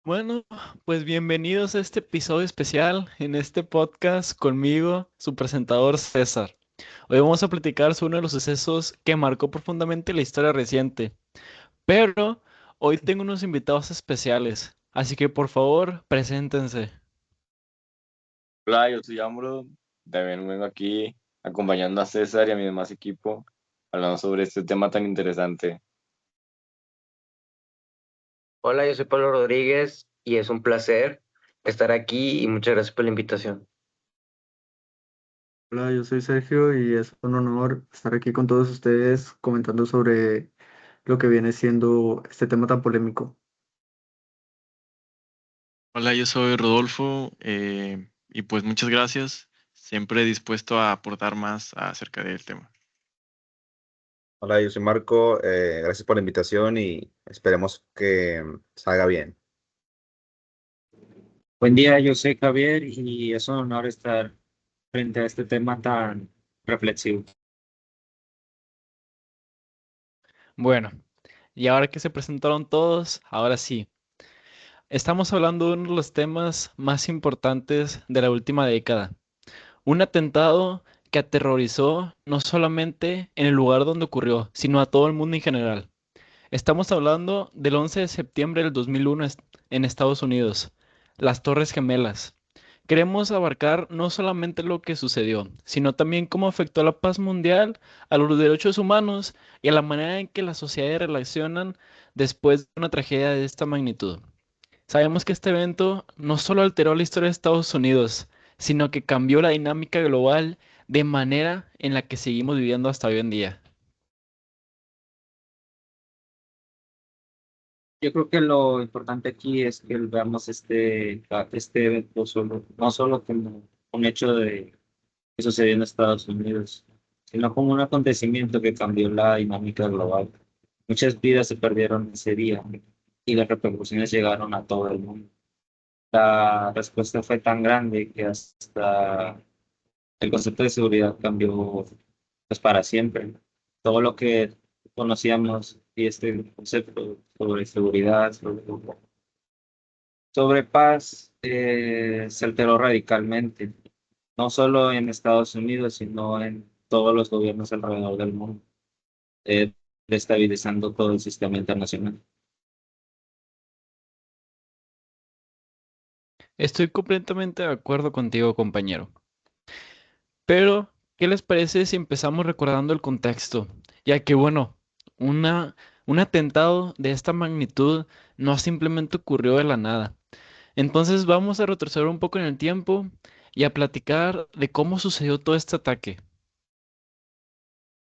Bueno, pues bienvenidos a este episodio especial en este podcast conmigo, su presentador César. Hoy vamos a platicar sobre uno de los sucesos que marcó profundamente la historia reciente, pero hoy tengo unos invitados especiales, así que por favor, preséntense. Hola, yo soy Ambro. También vengo aquí acompañando a César y a mi demás equipo, hablando sobre este tema tan interesante. Hola, yo soy Pablo Rodríguez y es un placer estar aquí y muchas gracias por la invitación. Hola, yo soy Sergio y es un honor estar aquí con todos ustedes comentando sobre lo que viene siendo este tema tan polémico. Hola, yo soy Rodolfo y pues muchas gracias. Siempre dispuesto a aportar más acerca del tema. Hola, yo soy Marco. Gracias por la invitación y esperemos que salga bien. Buen día, yo soy Javier y es un honor estar frente a este tema tan reflexivo. Bueno, y ahora que se presentaron todos, ahora sí, estamos hablando de uno de los temas más importantes de la última década. Un atentado que aterrorizó no solamente en el lugar donde ocurrió, sino a todo el mundo en general. Estamos hablando del 11 de septiembre del 2001 en Estados Unidos, las Torres Gemelas. Queremos abarcar no solamente lo que sucedió, sino también cómo afectó a la paz mundial, a los derechos humanos y a la manera en que las sociedades relacionan después de una tragedia de esta magnitud. Sabemos que este evento no solo alteró la historia de Estados Unidos, sino que cambió la dinámica global de manera en la que seguimos viviendo hasta hoy en día. Yo creo que lo importante aquí es que veamos este evento no solo como un hecho que sucedió en Estados Unidos, sino como un acontecimiento que cambió la dinámica global. Muchas vidas se perdieron ese día y las repercusiones llegaron a todo el mundo. La respuesta fue tan grande que hasta el concepto de seguridad cambió pues para siempre. Todo lo que conocíamos y este concepto sobre seguridad, sobre paz, se alteró radicalmente, no solo en Estados Unidos, sino en todos los gobiernos alrededor del mundo, destabilizando todo el sistema internacional. Estoy completamente de acuerdo contigo, compañero. Pero, ¿qué les parece si empezamos recordando el contexto? Ya que, bueno, una, un atentado de esta magnitud no simplemente ocurrió de la nada. Entonces vamos a retroceder un poco en el tiempo y a platicar de cómo sucedió todo este ataque.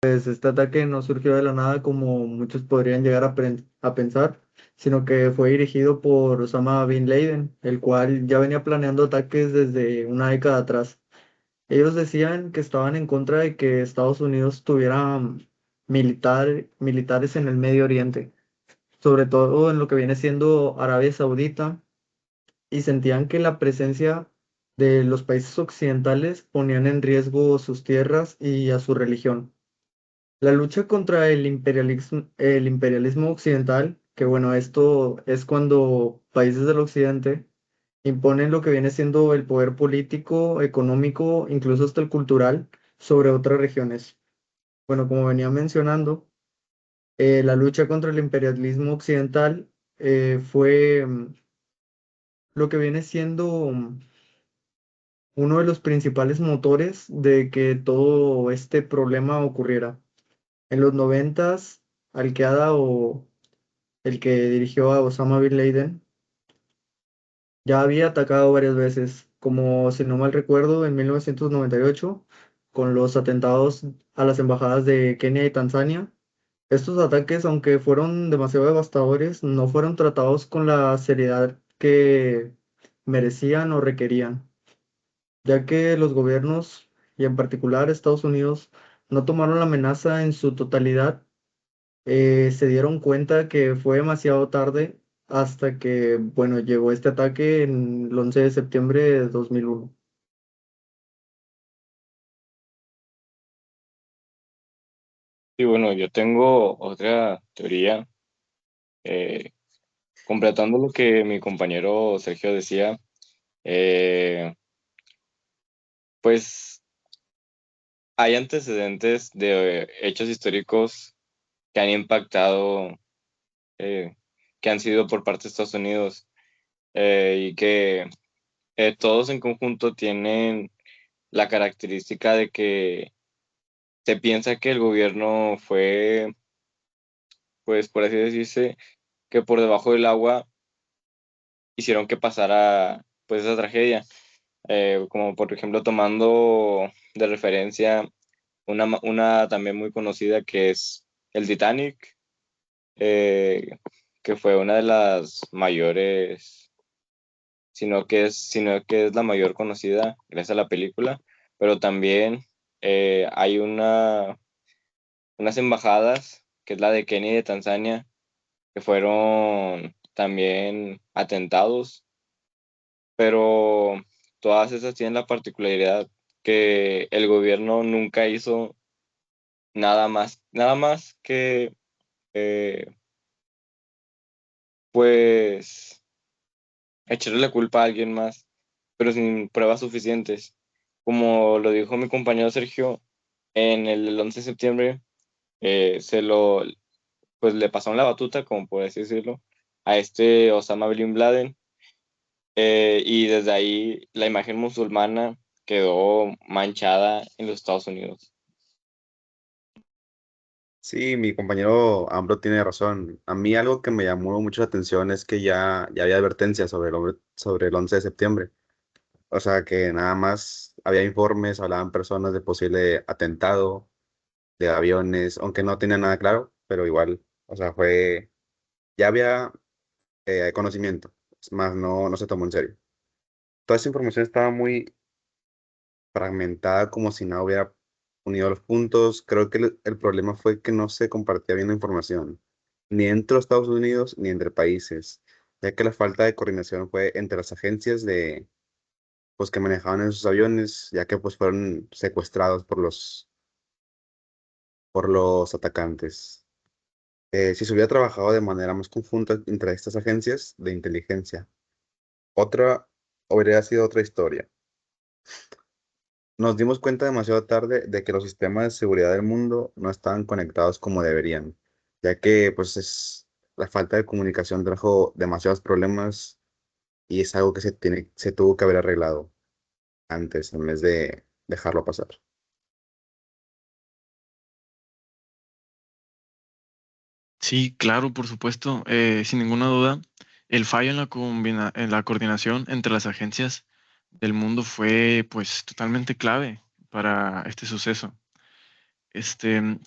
Pues este ataque no surgió de la nada como muchos podrían llegar a pensar, sino que fue dirigido por Osama Bin Laden, el cual ya venía planeando ataques desde una década atrás. Ellos decían que estaban en contra de que Estados Unidos tuviera militares en el Medio Oriente, sobre todo en lo que viene siendo Arabia Saudita, y sentían que la presencia de los países occidentales ponían en riesgo sus tierras y a su religión. La lucha contra el imperialismo occidental, que bueno, esto es cuando países del occidente imponen lo que viene siendo el poder político, económico, incluso hasta el cultural, sobre otras regiones. Bueno, como venía mencionando, la lucha contra el imperialismo occidental fue lo que viene siendo uno de los principales motores de que todo este problema ocurriera. En los noventas, Al-Qaeda o el que dirigió a Osama Bin Laden ya había atacado varias veces, como si no mal recuerdo, en 1998, con los atentados a las embajadas de Kenia y Tanzania. Estos ataques, aunque fueron demasiado devastadores, no fueron tratados con la seriedad que merecían o requerían, ya que los gobiernos, y en particular Estados Unidos, no tomaron la amenaza en su totalidad. Se dieron cuenta que fue demasiado tarde hasta que, bueno, llegó este ataque en el 11 de septiembre de 2001. Y bueno, yo tengo otra teoría. eh, completando lo que mi compañero Sergio decía, pues hay antecedentes de hechos históricos que han impactado, que han sido por parte de Estados Unidos, y que todos en conjunto tienen la característica de que se piensa que el gobierno fue, pues por así decirse, que por debajo del agua hicieron que pasara pues esa tragedia. Como por ejemplo tomando de referencia una también muy conocida que es el Titanic, que fue una de las mayores, sino que es la mayor conocida gracias a la película, pero también hay unas embajadas, que es la de Kenia y de Tanzania, que fueron también atentados, pero todas esas tienen la particularidad que el gobierno nunca hizo nada más que, eh, pues, echarle la culpa a alguien más, pero sin pruebas suficientes. Como lo dijo mi compañero Sergio, en el 11 de septiembre, pues le pasaron la batuta, como por así decirlo, a este Osama Bin Laden, y desde ahí la imagen musulmana quedó manchada en los Estados Unidos. Sí, mi compañero Ambro tiene razón. A mí algo que me llamó mucho la atención es que ya había advertencias sobre el 11 de septiembre. O sea, que nada más había informes, hablaban personas de posible atentado, de aviones, aunque no tenía nada claro, pero igual, o sea, ya había conocimiento, es más, no se tomó en serio. Toda esa información estaba muy fragmentada, como si nada hubiera unido los puntos. Creo que el problema fue que no se compartía bien la información, ni entre los Estados Unidos ni entre países, ya que la falta de coordinación fue entre las agencias pues, que manejaban esos aviones, ya que pues fueron secuestrados por los atacantes. Si se hubiera trabajado de manera más conjunta entre estas agencias de inteligencia, otra habría sido otra historia. Nos dimos cuenta demasiado tarde de que los sistemas de seguridad del mundo no estaban conectados como deberían, ya que pues la falta de comunicación trajo demasiados problemas y es algo que se tuvo que haber arreglado antes en vez de dejarlo pasar. Sí, claro, por supuesto, sin ninguna duda, el fallo en en la coordinación entre las agencias del mundo fue pues totalmente clave para este suceso.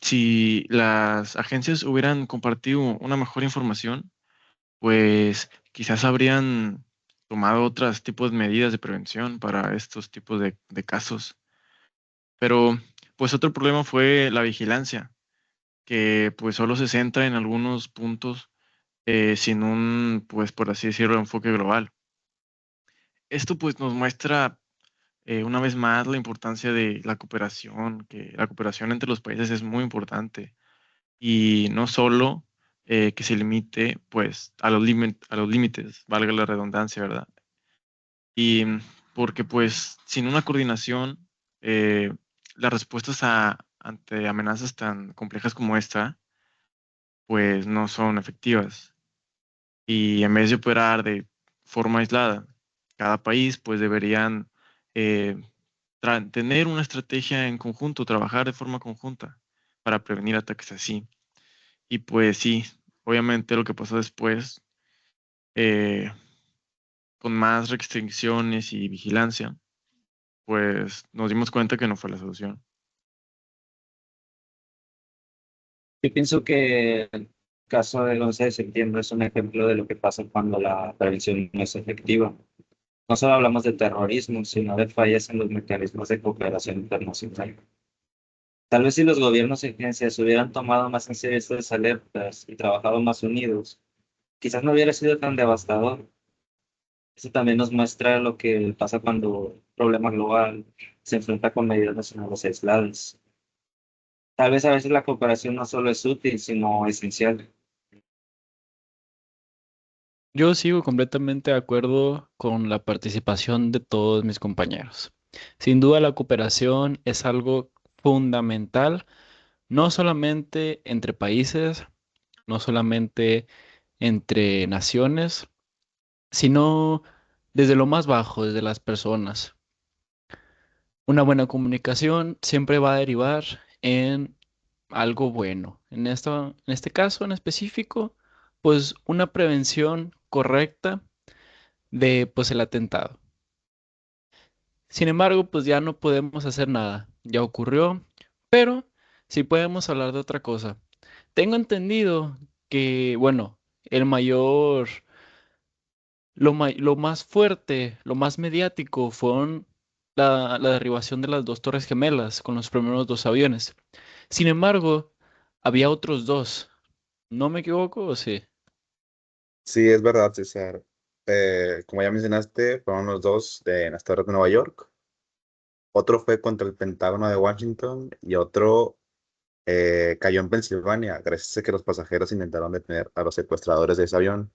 Si las agencias hubieran compartido una mejor información, pues quizás habrían tomado otros tipos de medidas de prevención para estos tipos de casos. Pero pues otro problema fue la vigilancia, que pues solo se centra en algunos puntos sin un, pues por así decirlo, enfoque global. Esto pues nos muestra una vez más la importancia de la cooperación, que la cooperación entre los países es muy importante y no solo que se limite pues a los límites, valga la redundancia, ¿verdad? Y porque pues sin una coordinación, eh, las respuestas ante amenazas tan complejas como esta, pues no son efectivas. Y en vez de operar de forma aislada, cada país pues deberían eh, tener una estrategia en conjunto, trabajar de forma conjunta para prevenir ataques así. Y pues sí, obviamente lo que pasó después, eh, con más restricciones y vigilancia, pues nos dimos cuenta que no fue la solución. Yo pienso que el caso del 11 de septiembre es un ejemplo de lo que pasa cuando la prevención no es efectiva. No solo hablamos de terrorismo, sino de fallas en los mecanismos de cooperación internacional. Tal vez si los gobiernos y agencias hubieran tomado más en serio estas alertas y trabajado más unidos, quizás no hubiera sido tan devastador. Eso también nos muestra lo que pasa cuando un problema global se enfrenta con medidas nacionales aisladas. Tal vez a veces la cooperación no solo es útil, sino esencial. Yo sigo completamente de acuerdo con la participación de todos mis compañeros. Sin duda la cooperación es algo fundamental, no solamente entre países, no solamente entre naciones, sino desde lo más bajo, desde las personas. Una buena comunicación siempre va a derivar en algo bueno. En este caso en específico, pues una prevención correcta de pues el atentado. Sin embargo, pues ya no podemos hacer nada. Ya ocurrió, pero sí podemos hablar de otra cosa. Tengo entendido que, bueno, el mayor, lo más fuerte, lo más mediático fueron la derribación de las dos Torres Gemelas con los primeros dos aviones. Sin embargo, había otros dos. ¿No me equivoco o sí? Sí, es verdad, César. Como ya mencionaste, fueron los dos de las torres de Nueva York. Otro fue contra el Pentágono de Washington y otro cayó en Pensilvania, gracias a que los pasajeros intentaron detener a los secuestradores de ese avión.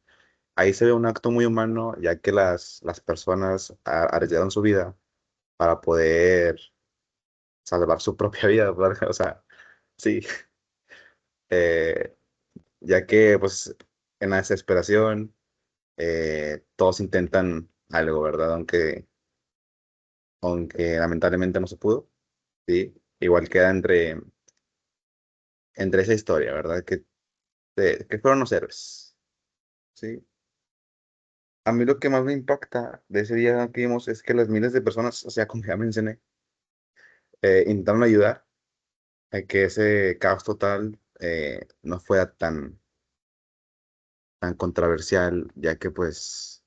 Ahí se ve un acto muy humano, ya que las personas arriesgaron su vida para poder salvar su propia vida, ¿verdad? O sea, sí, eh, ya que pues en la desesperación todos intentan algo, ¿verdad? Aunque lamentablemente no se pudo, ¿sí? Igual queda entre esa historia, ¿verdad? Que fueron los héroes, ¿sí? A mí lo que más me impacta de ese día que vimos es que las miles de personas, o sea, como ya mencioné, intentaron ayudar a que ese caos total no fuera tan controversial, ya que pues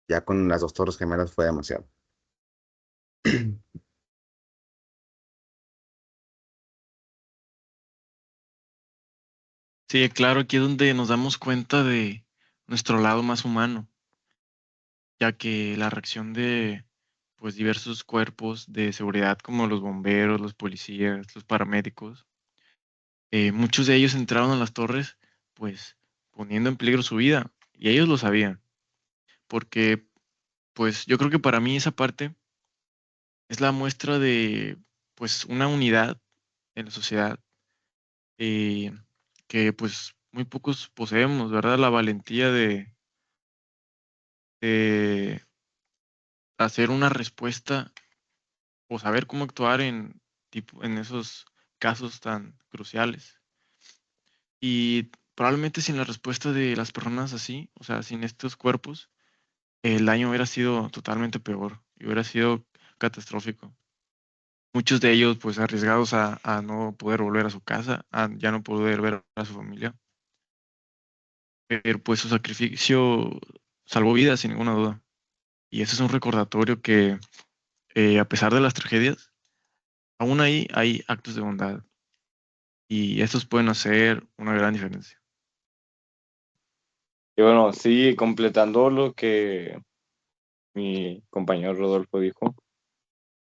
ya con las dos torres gemelas fue demasiado. Sí, claro, aquí es donde nos damos cuenta de nuestro lado más humano, ya que la reacción de pues diversos cuerpos de seguridad como los bomberos, los policías, los paramédicos, muchos de ellos entraron a las torres pues poniendo en peligro su vida y ellos lo sabían, porque pues yo creo que para mí esa parte es la muestra de pues una unidad en la sociedad eh, que pues muy pocos poseemos, ¿verdad? La valentía de hacer una respuesta o saber cómo actuar en esos casos tan cruciales. Y probablemente sin la respuesta de las personas así, o sea, sin estos cuerpos, el daño hubiera sido totalmente peor y hubiera sido catastrófico. Muchos de ellos, pues, arriesgados a no poder volver a su casa, a ya no poder ver a su familia. Pero, pues, su sacrificio salvó vidas, sin ninguna duda. Y ese es un recordatorio que, a pesar de las tragedias, aún ahí hay actos de bondad. Y estos pueden hacer una gran diferencia. Y bueno, sí, completando lo que mi compañero Rodolfo dijo,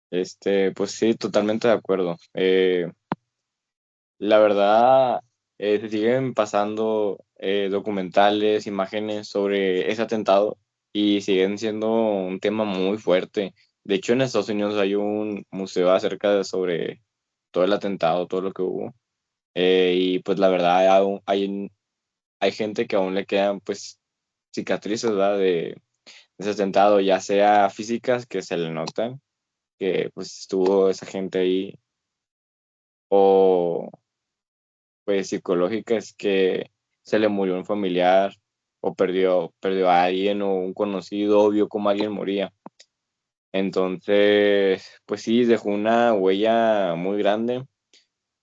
pues sí, totalmente de acuerdo. La verdad, se siguen pasando documentales, imágenes sobre ese atentado y siguen siendo un tema muy fuerte. De hecho, en Estados Unidos hay un museo acerca sobre todo el atentado, todo lo que hubo. Y pues la verdad, hay gente que aún le quedan pues cicatrices, ¿verdad? De ese atentado, ya sea físicas que se le notan, que pues estuvo esa gente ahí, o pues psicológicas que se le murió un familiar o perdió a alguien o un conocido o vio cómo alguien moría. Entonces, pues sí, dejó una huella muy grande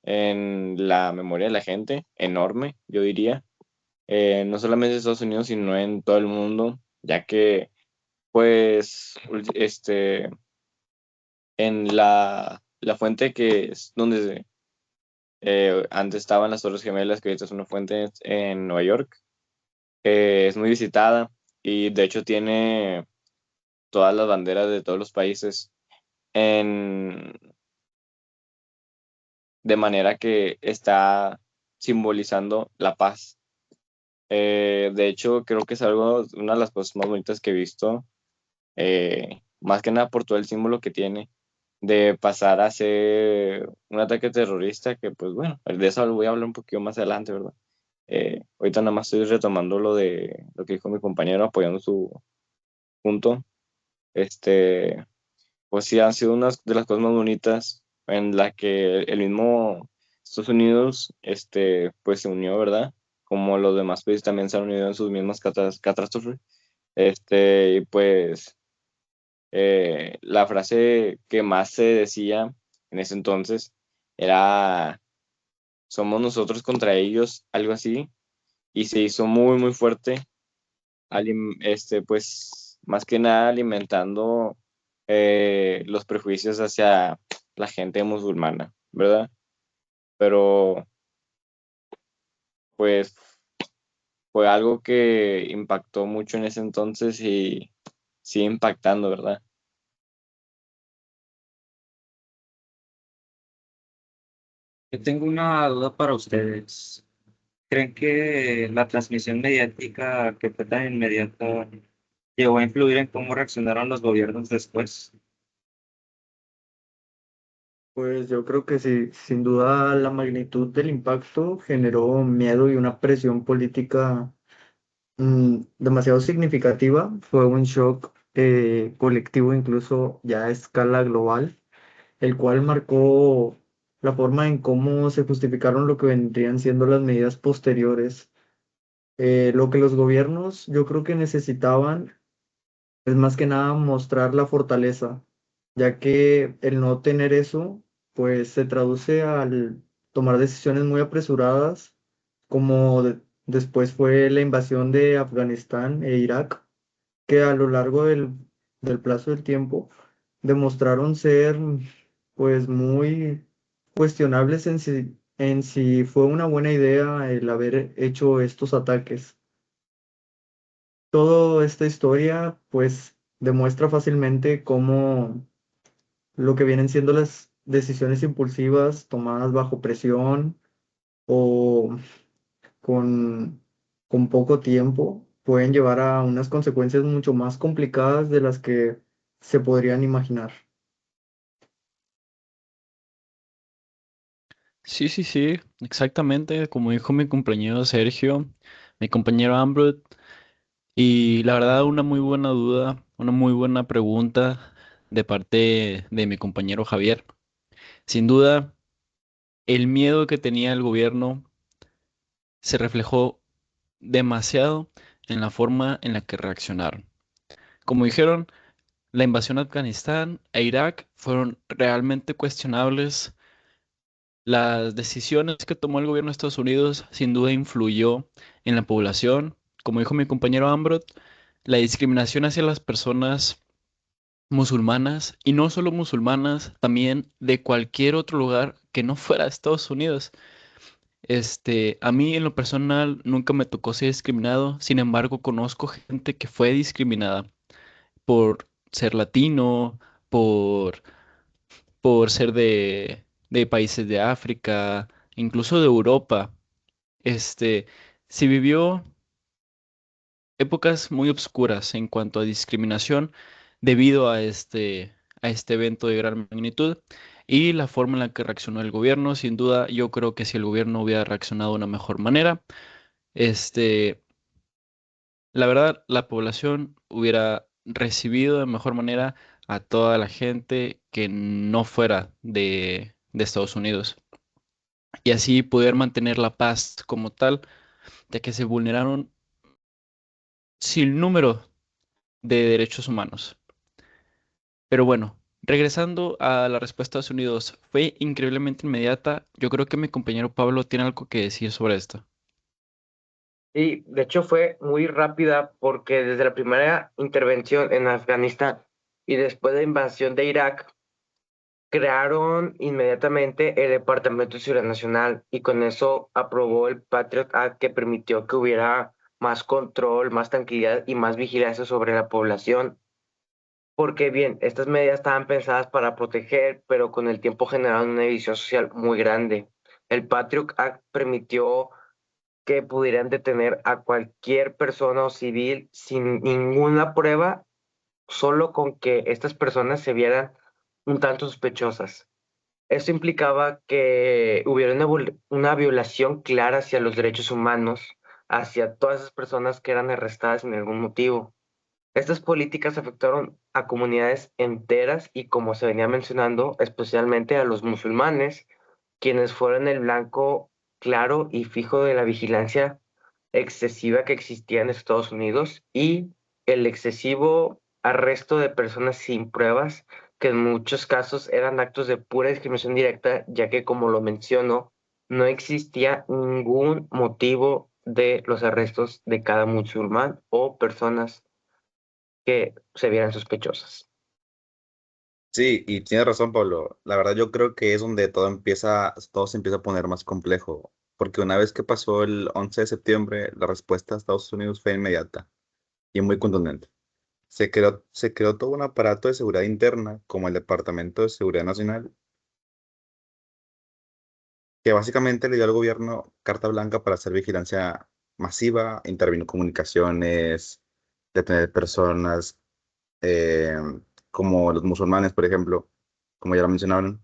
en la memoria de la gente, enorme, yo diría. No solamente en Estados Unidos, sino en todo el mundo, ya que, pues, en la fuente que es donde antes estaban las Torres Gemelas, que ahorita es una fuente en Nueva York, es muy visitada y de hecho tiene todas las banderas de todos los países en, de manera que está simbolizando la paz. De hecho, creo que es una de las cosas más bonitas que he visto, más que nada por todo el símbolo que tiene, de pasar a ser un ataque terrorista, que pues bueno, de eso lo voy a hablar un poquito más adelante, ¿verdad? Ahorita nada más estoy retomando lo de lo que dijo mi compañero, apoyando su punto. Este, pues sí, han sido una de las cosas más bonitas en la que el mismo Estados Unidos, pues se unió, ¿verdad? Como los demás países también se han unido en sus mismas catástrofes. Y pues la frase que más se decía en ese entonces era, somos nosotros contra ellos, algo así, y se hizo muy, muy fuerte, pues más que nada alimentando los prejuicios hacia la gente musulmana, ¿verdad? Pero pues fue algo que impactó mucho en ese entonces y sigue impactando, ¿verdad? Yo tengo una duda para ustedes. ¿Creen que la transmisión mediática que fue tan inmediata llegó a influir en cómo reaccionaron los gobiernos después? Pues yo creo que sí, sin duda la magnitud del impacto generó miedo y una presión política demasiado significativa. Fue un shock colectivo, incluso ya a escala global, el cual marcó la forma en cómo se justificaron lo que vendrían siendo las medidas posteriores. Lo que los gobiernos yo creo que necesitaban es más que nada mostrar la fortaleza, ya que el no tener eso, pues se traduce al tomar decisiones muy apresuradas, como después fue la invasión de Afganistán e Irak, que a lo largo del plazo del tiempo demostraron ser pues muy cuestionables en si fue una buena idea el haber hecho estos ataques. Toda esta historia pues demuestra fácilmente cómo lo que vienen siendo las decisiones impulsivas tomadas bajo presión o con, con poco tiempo pueden llevar a unas consecuencias mucho más complicadas de las que se podrían imaginar. Sí, sí, sí, exactamente, como dijo mi compañero Sergio, mi compañero Ambrose, y la verdad una muy buena duda, una muy buena pregunta de parte de mi compañero Javier. Sin duda, el miedo que tenía el gobierno se reflejó demasiado en la forma en la que reaccionaron. Como dijeron, la invasión a Afganistán e Irak fueron realmente cuestionables. Las decisiones que tomó el gobierno de Estados Unidos sin duda influyó en la población. Como dijo mi compañero Ambrot, la discriminación hacia las personas musulmanas y no solo musulmanas, también de cualquier otro lugar que no fuera Estados Unidos. A mí en lo personal nunca me tocó ser discriminado, sin embargo conozco gente que fue discriminada por ser latino, por, por ser de países de África, incluso de Europa. Este, Se vivió épocas muy obscuras en cuanto a discriminación debido a este evento de gran magnitud y la forma en la que reaccionó el gobierno. Sin duda, yo creo que si el gobierno hubiera reaccionado de una mejor manera, este, la verdad, la población hubiera recibido de mejor manera a toda la gente que no fuera de Estados Unidos y así poder mantener la paz como tal, ya que se vulneraron sin número de derechos humanos. Pero bueno, regresando a la respuesta de Estados Unidos, fue increíblemente inmediata. Yo creo que mi compañero Pablo tiene algo que decir sobre esto. Y de hecho fue muy rápida porque desde la primera intervención en Afganistán y después de la invasión de Irak, crearon inmediatamente el Departamento de Seguridad Nacional y con eso aprobó el Patriot Act que permitió que hubiera más control, más tranquilidad y más vigilancia sobre la población. Porque bien, estas medidas estaban pensadas para proteger, pero con el tiempo generaron una división social muy grande. El Patriot Act permitió que pudieran detener a cualquier persona o civil sin ninguna prueba, solo con que estas personas se vieran un tanto sospechosas. Esto implicaba que hubiera una violación clara hacia los derechos humanos, hacia todas esas personas que eran arrestadas sin ningún motivo. Estas políticas afectaron a comunidades enteras y, como se venía mencionando, especialmente a los musulmanes, quienes fueron el blanco claro y fijo de la vigilancia excesiva que existía en Estados Unidos y el excesivo arresto de personas sin pruebas, que en muchos casos eran actos de pura discriminación directa, ya que, como lo menciono, no existía ningún motivo de los arrestos de cada musulmán o personas que se vieran sospechosas. Sí, y tienes razón, Pablo. La verdad yo creo que es donde todo se empieza a poner más complejo, porque una vez que pasó el 11 de septiembre, la respuesta de Estados Unidos fue inmediata y muy contundente. Se creó todo un aparato de seguridad interna, como el Departamento de Seguridad Nacional, que básicamente le dio al gobierno carta blanca para hacer vigilancia masiva, intervino comunicaciones, detener personas, eh, como los musulmanes, por ejemplo, como ya lo mencionaron.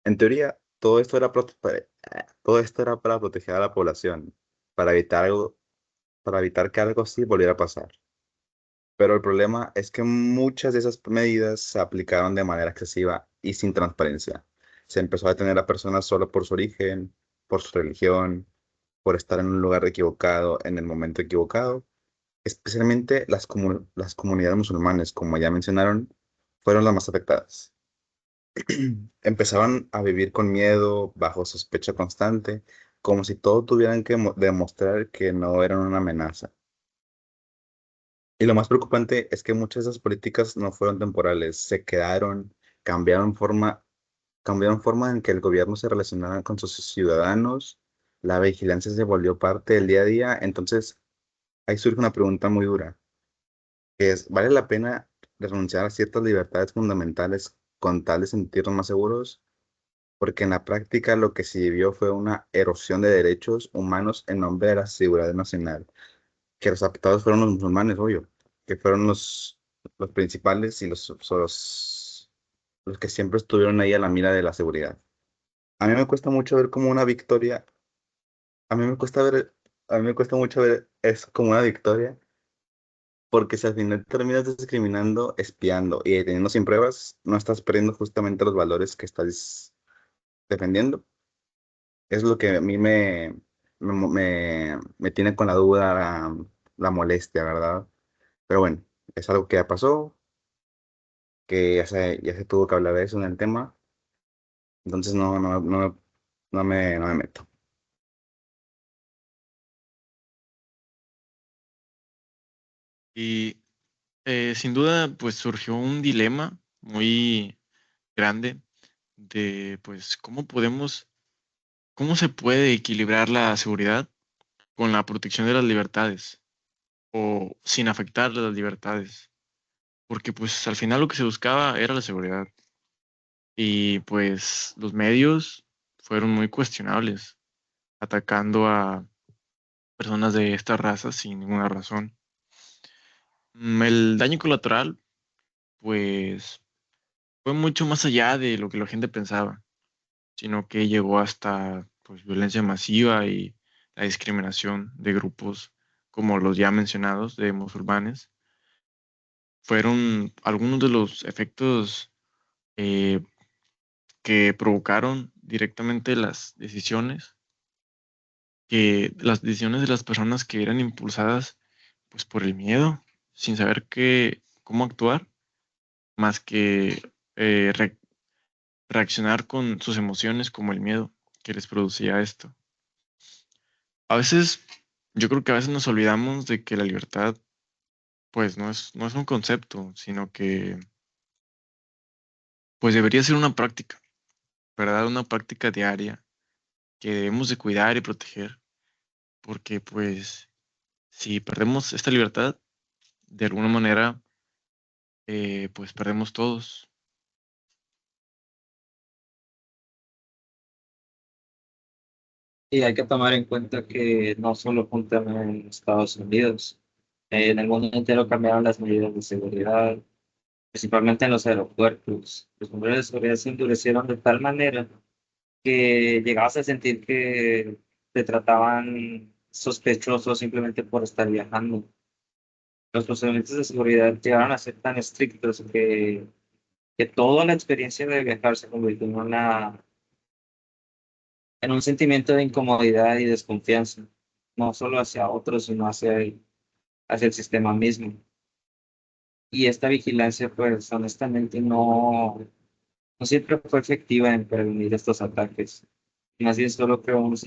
En teoría, todo esto era para proteger a la población, para evitar que algo así volviera a pasar. Pero el problema es que muchas de esas medidas se aplicaron de manera excesiva y sin transparencia. Se empezó a detener a personas solo por su origen, por su religión, por estar en un lugar equivocado, en el momento equivocado. Especialmente las comunidades musulmanes, como ya mencionaron, fueron las más afectadas. Empezaban a vivir con miedo, bajo sospecha constante, como si todo tuvieran que demostrar que no eran una amenaza. Y lo más preocupante es que muchas de esas políticas no fueron temporales, se quedaron, cambiaron forma, cambiaron forma en que el gobierno se relacionaba con sus ciudadanos, la vigilancia se volvió parte del día a día. Entonces ahí surge una pregunta muy dura, que es, ¿vale la pena renunciar a ciertas libertades fundamentales con tal de sentirnos más seguros? Porque en la práctica lo que se vivió fue una erosión de derechos humanos en nombre de la seguridad nacional, que los afectados fueron los musulmanes, obvio, que fueron los principales y los que siempre estuvieron ahí a la mira de la seguridad. A mí me cuesta mucho ver como una victoria, a mí me cuesta ver, a mí me cuesta mucho ver eso como una victoria, porque si al final terminas discriminando, espiando y deteniendo sin pruebas, no estás perdiendo justamente los valores que estás defendiendo. Es lo que a mí me tiene con la duda, la molestia, ¿verdad? Pero bueno, es algo que ya pasó, que ya se tuvo que hablar de eso en el tema, entonces no me meto. Y sin duda, pues surgió un dilema muy grande de, pues, cómo se puede equilibrar la seguridad con la protección de las libertades o sin afectar las libertades. Porque, pues, al final lo que se buscaba era la seguridad. Y, pues, los medios fueron muy cuestionables, atacando a personas de esta raza sin ninguna razón. El daño colateral, pues, fue mucho más allá de lo que la gente pensaba, sino que llegó hasta pues, violencia masiva y la discriminación de grupos como los ya mencionados de musulmanes. Fueron algunos de los efectos eh, que provocaron directamente las decisiones de las personas que eran impulsadas pues por el miedo, sin saber cómo actuar, más que reaccionar con sus emociones como el miedo que les producía esto. A veces, yo creo que a veces nos olvidamos de que la libertad, pues no es un concepto, sino que, pues debería ser una práctica, ¿verdad? Una práctica diaria que debemos de cuidar y proteger, porque pues si perdemos esta libertad, de alguna manera, pues perdemos todos. Y hay que tomar en cuenta que no solo fue un tema en Estados Unidos, en el mundo entero cambiaron las medidas de seguridad, principalmente en los aeropuertos. Los controles de seguridad se endurecieron de tal manera que llegabas a sentir que te trataban sospechoso simplemente por estar viajando. Los procedimientos de seguridad llegaron a ser tan estrictos que toda la experiencia de viajar se convirtió en un sentimiento de incomodidad y desconfianza, no solo hacia otros, sino hacia el sistema mismo. Y esta vigilancia, pues honestamente no siempre fue efectiva en prevenir estos ataques. Más bien solo creó un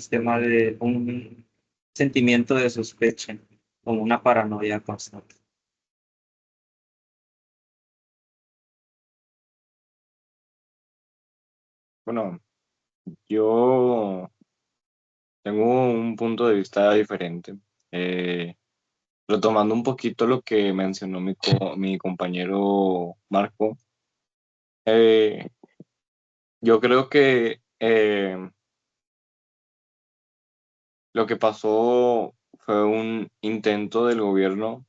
sentimiento de sospecha, como una paranoia constante. Bueno, yo tengo un punto de vista diferente. Eh, Retomando un poquito lo que mencionó mi compañero Marco, eh, yo creo que lo que pasó fue un intento del gobierno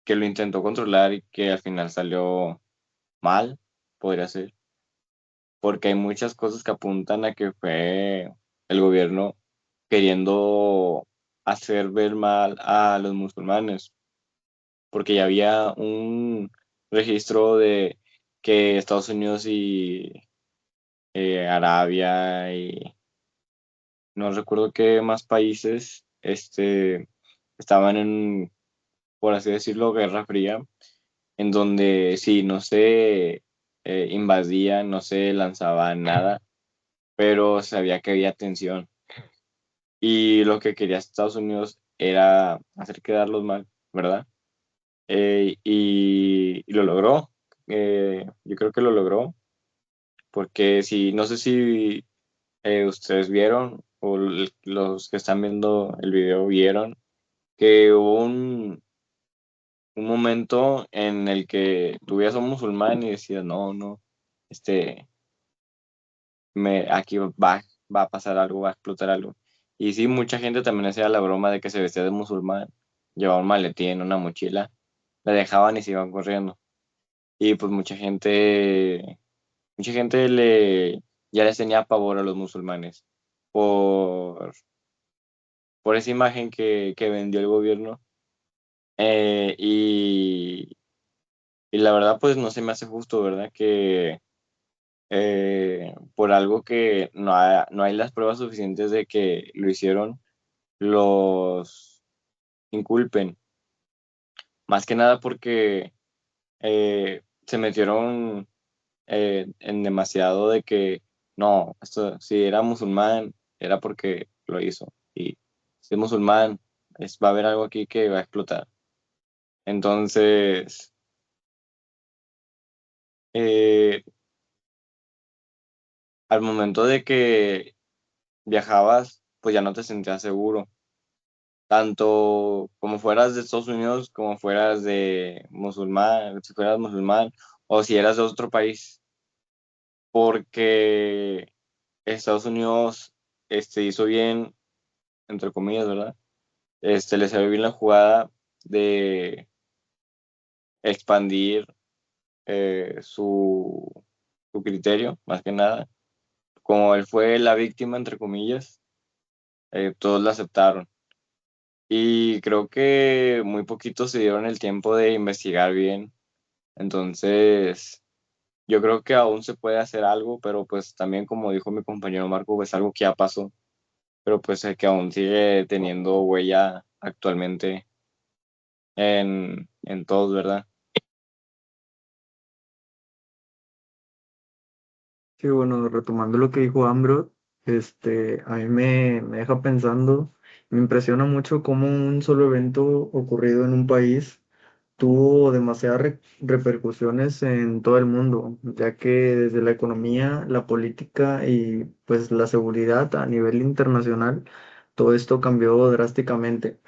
que lo intentó controlar y que al final salió mal, podría ser, porque hay muchas cosas que apuntan a que fue el gobierno queriendo hacer ver mal a los musulmanes, porque ya había un registro de que Estados Unidos y Arabia y no recuerdo qué más países estaban en, por así decirlo, Guerra Fría, en donde sí, no se invadían, no se lanzaban nada, pero sabía que había tensión. Y lo que quería Estados Unidos era hacer quedarlos mal, ¿verdad? Y lo logró. Yo creo que lo logró, porque si, no sé si ustedes vieron o los que están viendo el video vieron que hubo un momento en el que tú veías a un musulmán y decías, no, no, este, aquí va a pasar algo, va a explotar algo. Y sí, mucha gente también hacía la broma de que se vestía de musulmán, llevaba un maletín, una mochila, la dejaban y se iban corriendo. Y pues mucha gente ya les tenía pavor a los musulmanes por, por esa imagen que vendió el gobierno. Eh, y, y la verdad, pues no se me hace justo, ¿verdad? Que por algo que no hay las pruebas suficientes de que lo hicieron, los inculpen. Más que nada porque se metieron en demasiado de que no, esto, si era musulmán, era porque lo hizo. Y si es musulmán, va a haber algo aquí que va a explotar. Entonces, eh, al momento de que viajabas, pues ya no te sentías seguro, tanto como fueras de Estados Unidos, como fueras de musulmán, si fueras musulmán, o si eras de otro país, porque Estados Unidos hizo bien, entre comillas, ¿verdad? Le salió bien la jugada de expandir su criterio, más que nada. Como él fue la víctima, entre comillas, todos la aceptaron. Y creo que muy poquitos se dieron el tiempo de investigar bien. Entonces, yo creo que aún se puede hacer algo, pero pues también, como dijo mi compañero Marco, es algo que ya pasó, pero pues que aún sigue teniendo huella actualmente en todos, ¿verdad? Sí, bueno, retomando lo que dijo Ambro, a mí me deja pensando, me impresiona mucho cómo un solo evento ocurrido en un país tuvo demasiadas repercusiones en todo el mundo, ya que desde la economía, la política y pues la seguridad a nivel internacional, todo esto cambió drásticamente.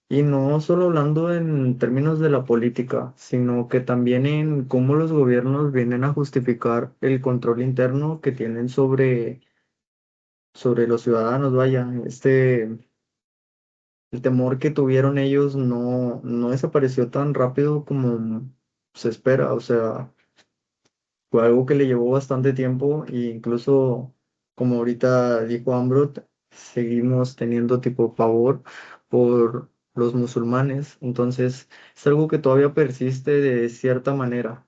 Y no solo hablando en términos de la política, sino que también en cómo los gobiernos vienen a justificar el control interno que tienen sobre sobre los ciudadanos, vaya, el temor que tuvieron ellos no desapareció tan rápido como se espera, o sea, fue algo que le llevó bastante tiempo e incluso, como ahorita dijo Ambrot, seguimos teniendo tipo pavor por los musulmanes, entonces es algo que todavía persiste de cierta manera.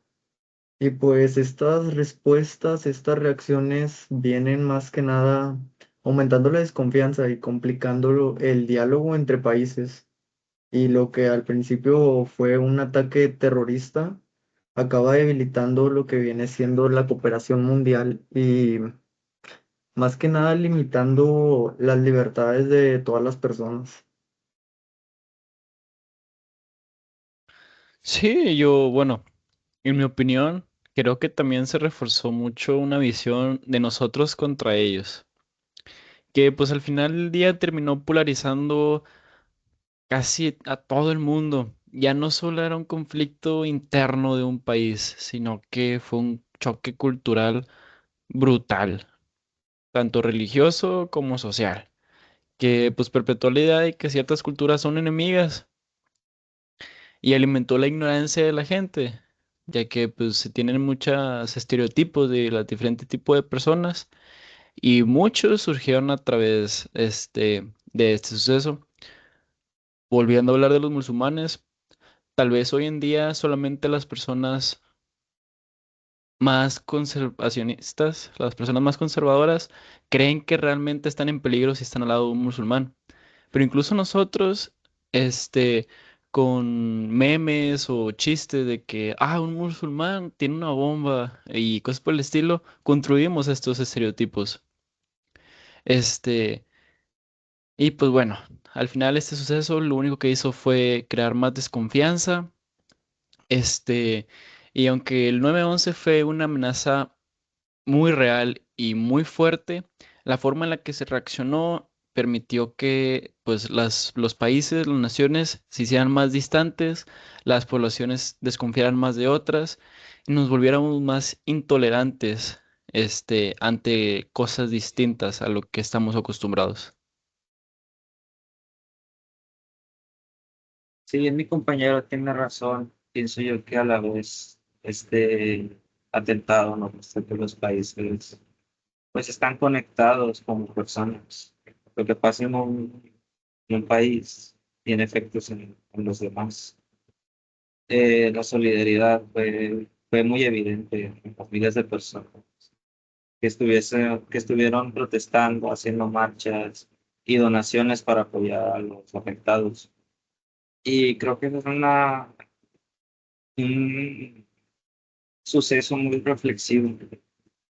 Y pues estas respuestas, estas reacciones vienen más que nada aumentando la desconfianza y complicando el diálogo entre países. Y lo que al principio fue un ataque terrorista acaba debilitando lo que viene siendo la cooperación mundial y más que nada limitando las libertades de todas las personas. Sí, bueno, en mi opinión, creo que también se reforzó mucho una visión de nosotros contra ellos, que pues al final del día terminó polarizando casi a todo el mundo. Ya no solo era un conflicto interno de un país, sino que fue un choque cultural brutal, tanto religioso como social, que pues perpetuó la idea de que ciertas culturas son enemigas y alimentó la ignorancia de la gente, ya que pues se tienen muchos estereotipos de los diferentes tipos de personas y muchos surgieron a través de este suceso. Volviendo a hablar de los musulmanes, tal vez hoy en día solamente las personas más conservacionistas, las personas más conservadoras, creen que realmente están en peligro si están al lado de un musulmán. Pero incluso nosotros, este, con memes o chistes de que, un musulmán tiene una bomba y cosas por el estilo, construimos estos estereotipos. Este, y pues bueno, al final este suceso lo único que hizo fue crear más desconfianza. Este, y aunque el 9/11 fue una amenaza muy real y muy fuerte, la forma en la que se reaccionó permitió que pues los países, las naciones se hicieran más distantes, las poblaciones desconfiaran más de otras y nos volviéramos más intolerantes ante cosas distintas a lo que estamos acostumbrados. Sí, mi compañero tiene razón. Pienso yo que a la vez este atentado no muestra que los países pues están conectados como personas. Lo que pasa en un país tiene efectos en los demás. La solidaridad fue muy evidente en las miles de personas que estuvieron protestando, haciendo marchas y donaciones para apoyar a los afectados. Y creo que eso es un suceso muy reflexivo,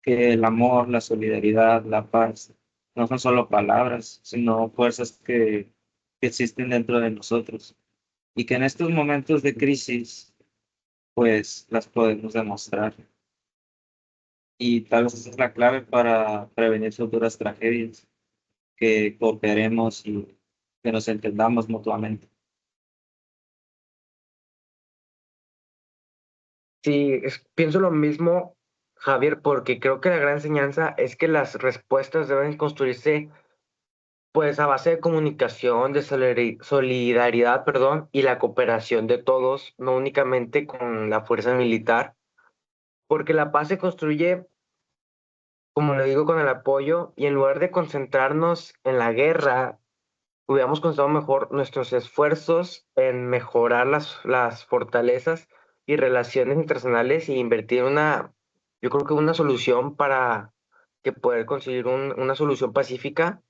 que el amor, la solidaridad, la paz no son solo palabras, sino fuerzas que existen dentro de nosotros y que en estos momentos de crisis pues las podemos demostrar. Y tal vez esa es la clave para prevenir futuras tragedias, que cooperemos y que nos entendamos mutuamente. Sí, pienso lo mismo, Javier, porque creo que la gran enseñanza es que las respuestas deben construirse pues a base de comunicación, de solidaridad, perdón, y la cooperación de todos, no únicamente con la fuerza militar, porque la paz se construye, como lo digo, con el apoyo y en lugar de concentrarnos en la guerra, hubiéramos concentrado mejor nuestros esfuerzos en mejorar las fortalezas y relaciones internacionales y invertir yo creo que una solución para que poder conseguir una solución pacífica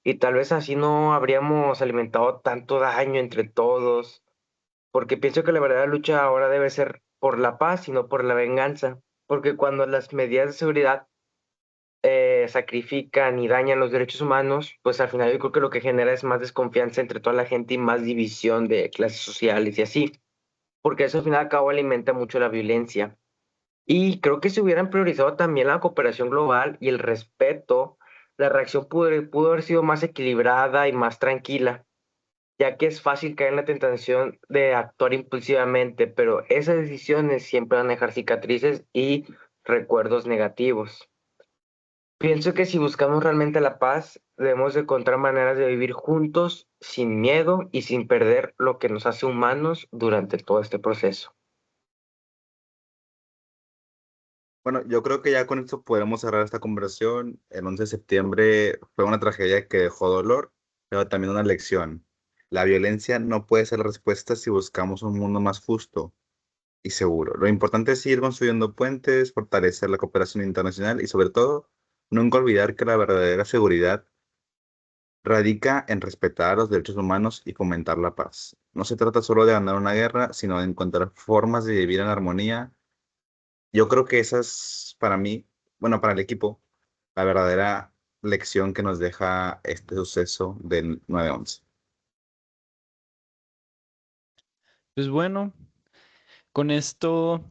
y tal vez así no habríamos alimentado tanto daño entre todos, porque pienso que la verdadera lucha ahora debe ser por la paz y no por la venganza, porque cuando las medidas de seguridad sacrifican y dañan los derechos humanos, pues al final yo creo que lo que genera es más desconfianza entre toda la gente y más división de clases sociales y así, porque eso al final y al cabo alimenta mucho la violencia. Y creo que si hubieran priorizado también la cooperación global y el respeto, la reacción pudo haber sido más equilibrada y más tranquila, ya que es fácil caer en la tentación de actuar impulsivamente, pero esas decisiones siempre van a dejar cicatrices y recuerdos negativos. Pienso que si buscamos realmente la paz, debemos de encontrar maneras de vivir juntos, sin miedo y sin perder lo que nos hace humanos durante todo este proceso. Bueno, yo creo que ya con esto podemos cerrar esta conversación. El 11 de septiembre fue una tragedia que dejó dolor, pero también una lección. La violencia no puede ser la respuesta si buscamos un mundo más justo y seguro. Lo importante es seguir construyendo puentes, fortalecer la cooperación internacional y sobre todo, nunca olvidar que la verdadera seguridad radica en respetar los derechos humanos y fomentar la paz. No se trata solo de ganar una guerra, sino de encontrar formas de vivir en armonía. Yo creo que esa es para mí, bueno, para el equipo, la verdadera lección que nos deja este suceso del 9/11. Pues bueno, con esto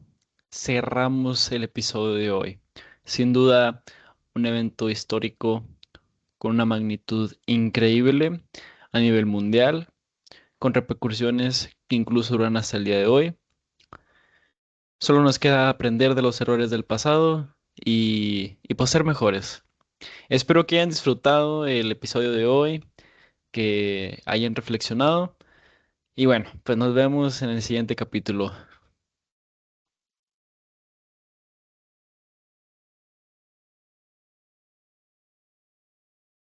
cerramos el episodio de hoy. Sin duda, un evento histórico con una magnitud increíble a nivel mundial, con repercusiones que incluso duran hasta el día de hoy. Solo nos queda aprender de los errores del pasado y pues ser mejores. Espero que hayan disfrutado el episodio de hoy, que hayan reflexionado y bueno, pues nos vemos en el siguiente capítulo.